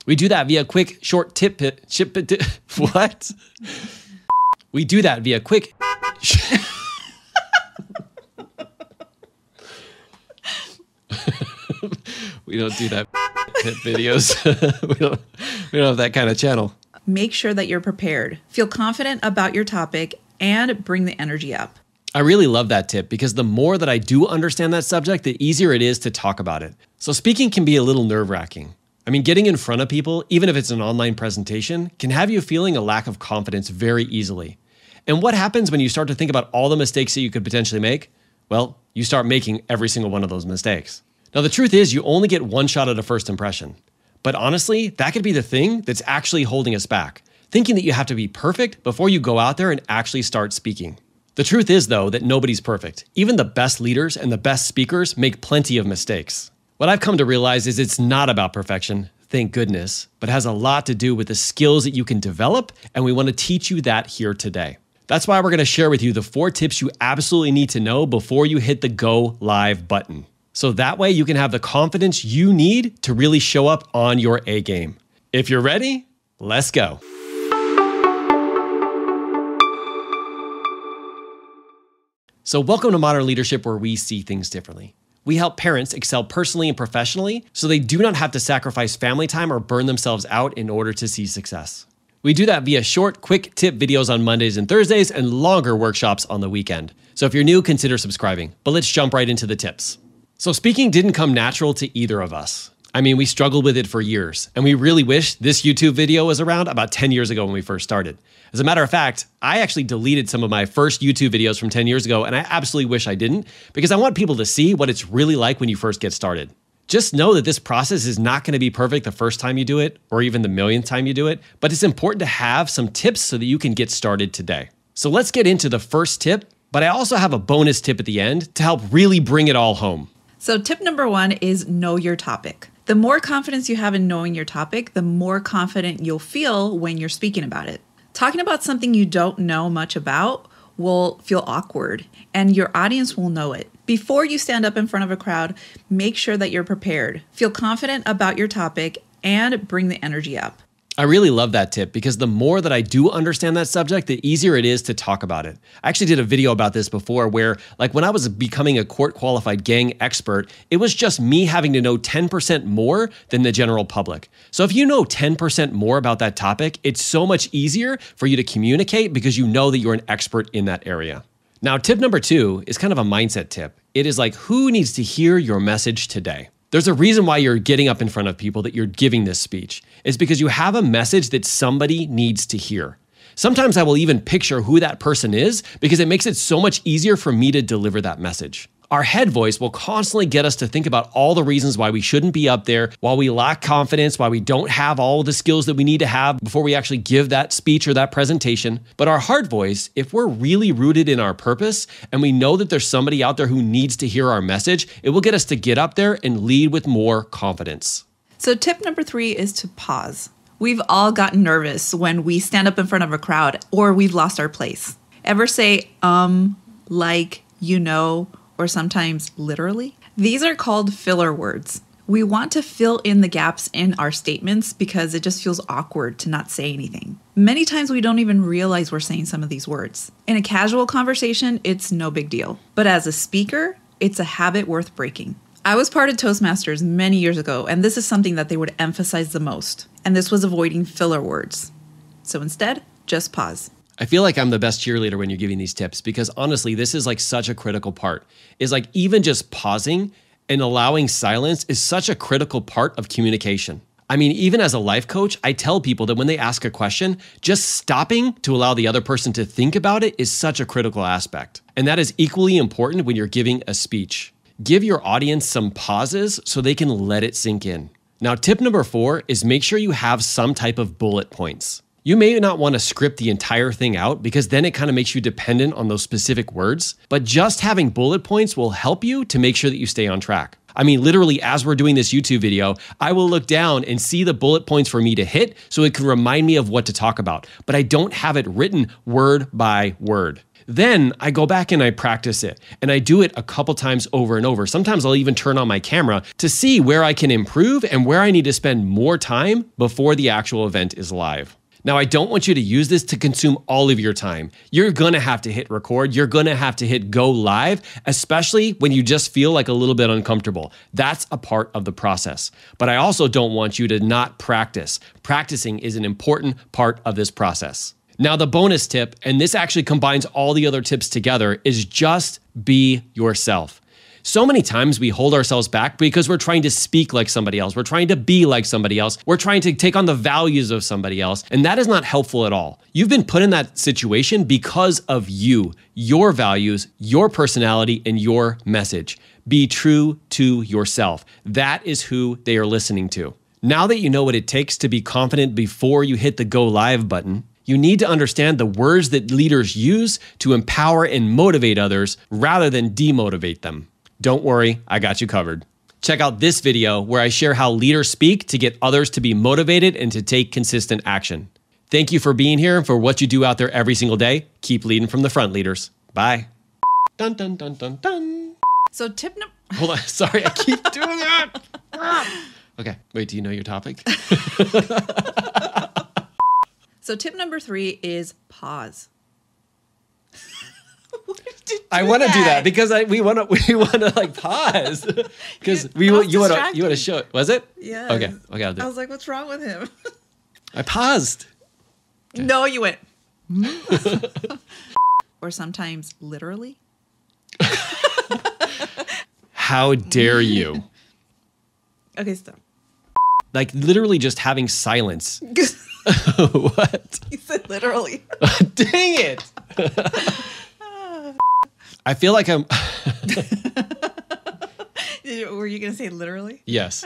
We do that via quick, short what? We do that via quick. We don't do that tip videos. we don't have that kind of channel. Make sure that you're prepared. Feel confident about your topic and bring the energy up. I really love that tip because the more that I do understand that subject, the easier it is to talk about it. So speaking can be a little nerve-wracking. I mean, getting in front of people, even if it's an online presentation, can have you feeling a lack of confidence very easily. And what happens when you start to think about all the mistakes that you could potentially make? Well, you start making every single one of those mistakes. Now, the truth is you only get one shot at a first impression. But honestly, that could be the thing that's actually holding us back, thinking that you have to be perfect before you go out there and actually start speaking. The truth is, though, that nobody's perfect. Even the best leaders and the best speakers make plenty of mistakes. What I've come to realize is it's not about perfection, thank goodness, but has a lot to do with the skills that you can develop, and we want to teach you that here today. That's why we're going to share with you the 4 tips you absolutely need to know before you hit the go live button. So that way you can have the confidence you need to really show up on your A game. If you're ready, let's go. So welcome to Modern Leadership, where we see things differently. We help parents excel personally and professionally so they do not have to sacrifice family time or burn themselves out in order to see success. We do that via short, quick tip videos on Mondays and Thursdays and longer workshops on the weekend. So if you're new, consider subscribing. But let's jump right into the tips. So speaking didn't come natural to either of us. I mean, we struggled with it for years, and we really wish this YouTube video was around about 10 years ago when we first started. As a matter of fact, I actually deleted some of my first YouTube videos from 10 years ago, and I absolutely wish I didn't, because I want people to see what it's really like when you first get started. Just know that this process is not going to be perfect the first time you do it, or even the millionth time you do it, but it's important to have some tips so that you can get started today. So let's get into the first tip, but I also have a bonus tip at the end to help really bring it all home. So tip number 1 is know your topic. The more confidence you have in knowing your topic, the more confident you'll feel when you're speaking about it. Talking about something you don't know much about will feel awkward, and your audience will know it. Before you stand up in front of a crowd, make sure that you're prepared. Feel confident about your topic and bring the energy up. I really love that tip because the more that I do understand that subject, the easier it is to talk about it. I actually did a video about this before where, like when I was becoming a court qualified gang expert, it was just me having to know 10% more than the general public. So if you know 10% more about that topic, it's so much easier for you to communicate because you know that you're an expert in that area. Now, tip number 2 is kind of a mindset tip. It is like, who needs to hear your message today? There's a reason why you're getting up in front of people, that you're giving this speech. It's because you have a message that somebody needs to hear. Sometimes I will even picture who that person is because it makes it so much easier for me to deliver that message. Our head voice will constantly get us to think about all the reasons why we shouldn't be up there, why we lack confidence, why we don't have all the skills that we need to have before we actually give that speech or that presentation. But our heart voice, if we're really rooted in our purpose and we know that there's somebody out there who needs to hear our message, it will get us to get up there and lead with more confidence. So tip number 3 is to pause. We've all gotten nervous when we stand up in front of a crowd or we've lost our place. Ever say, like, you know, or sometimes literally? These are called filler words. We want to fill in the gaps in our statements because it just feels awkward to not say anything. Many times we don't even realize we're saying some of these words. In a casual conversation, it's no big deal. But as a speaker, it's a habit worth breaking. I was part of Toastmasters many years ago, and this is something that they would emphasize the most. And this was avoiding filler words. So instead, just pause. I feel like I'm the best cheerleader when you're giving these tips because honestly, this is like such a critical part. Is like even just pausing and allowing silence is such a critical part of communication. I mean, even as a life coach, I tell people that when they ask a question, just stopping to allow the other person to think about it is such a critical aspect. And that is equally important when you're giving a speech. Give your audience some pauses so they can let it sink in. Now, tip number 4 is make sure you have some type of bullet points. You may not want to script the entire thing out because then it kind of makes you dependent on those specific words, but just having bullet points will help you to make sure that you stay on track. I mean, literally, as we're doing this YouTube video, I will look down and see the bullet points for me to hit so it can remind me of what to talk about, but I don't have it written word by word. Then I go back and I practice it. And I do it a couple times over and over. Sometimes I'll even turn on my camera to see where I can improve and where I need to spend more time before the actual event is live. Now, I don't want you to use this to consume all of your time. You're gonna have to hit record. You're gonna have to hit go live, especially when you just feel like a little bit uncomfortable. That's a part of the process. But I also don't want you to not practice. Practicing is an important part of this process. Now, the bonus tip, and this actually combines all the other tips together, is just be yourself. So many times we hold ourselves back because we're trying to speak like somebody else. We're trying to be like somebody else. We're trying to take on the values of somebody else. And that is not helpful at all. You've been put in that situation because of you, your values, your personality, and your message. Be true to yourself. That is who they are listening to. Now that you know what it takes to be confident before you hit the go live button, you need to understand the words that leaders use to empower and motivate others rather than demotivate them. Don't worry, I got you covered. Check out this video where I share how leaders speak to get others to be motivated and to take consistent action. Thank you for being here and for what you do out there every single day. Keep leading from the front, leaders. Bye. Dun, dun, dun, dun, dun. So tip number... Hold on, sorry, I keep doing that. Okay, wait, do you know your topic? So tip number 3 is pause. I want to do that because we want to like pause because you want to show it. Was it? Yeah. Okay. I'll do it. I was like, what's wrong with him? I paused. Okay. No, you went. Or sometimes literally. How dare you? Okay, stop. Like literally just having silence. What? You said literally. Dang it. I feel like I'm... Were you going to say literally? Yes.